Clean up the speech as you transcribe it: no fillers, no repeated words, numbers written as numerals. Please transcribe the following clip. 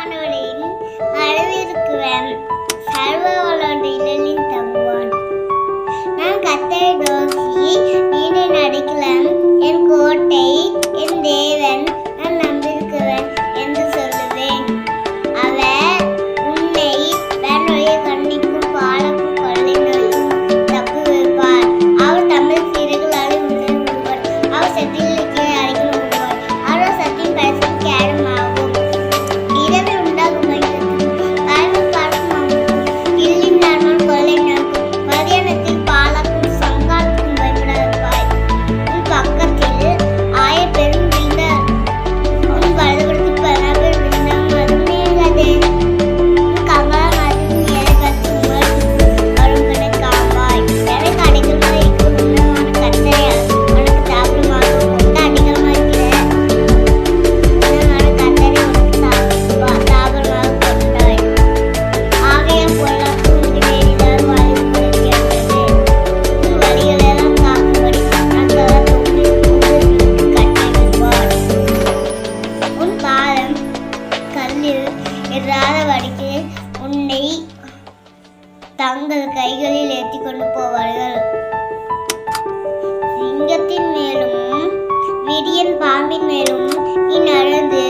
வானோரின் அளவிற்குவன் சர்வவளோடு இடலில் தங்குவான். நான் கர்த்தரை நோக்கி நீரை நடிக்கலாம், என் கோட்டை, என் தேவன், நான் நம்பியிருக்கிறவன் என்று சொல்லுவேன். அவர் உன்னை வேறொரு கண்ணிக்கும் பாலக்கும் கொள்ளை நோய்க்கும் தப்பு வைப்பார். அவர் தமிழ் சீர்களால் உன்னை விடுவார். அவர் சத்தியிலுக்கு அழைக்கும் விடுவார். அவர் சத்தியின் பரிசு கேடமாகும். இரவில் உண்டாகும் காரணம் பார்க்கும் இல்லின் நார்மல் கொள்ளை நோய்க்கும் மதியானத்தில் பாலக்கும் சங்காலக்கும் பயப்படாதிருப்பாய். உன் பக்கத்தில் ஆயிரம் பெரும் விழுந்த உன் வலதுபுறத்தில் 10 பேர் விழுந்தாலும் அது நீங்காதே. உன் கமலம் அதில் எதை பற்றி வரும்படி காப்பாய். எனக்கு அடைக்கலமாக இருக்கிற உன்னதமான கர்த்தரை உனக்கு தாபனமாக கொண்ட அடைக்கலமாக இருக்கிற உன்னதமான கர்த்தரை உனக்கு தாபனமாக கொண்டாய். ஆகையால் பொல்லாப்பு உனக்கு நேரிடாது, வாய்ப்பு இருக்கிறது. உன் வழிகளெல்லாம் காக்கும்படி கர்த்தர் உங்களுக்கு கட்டளையிடுவார். உன் பாதம் கல்லில் இராதபடிக்கு உன்னை தங்கள் கைகளில் ஏற்றிக் கொண்டு போவார்கள். சிங்கத்தின் மேலும் விரியன் பாம்பின் மேலும் நீ நடந்து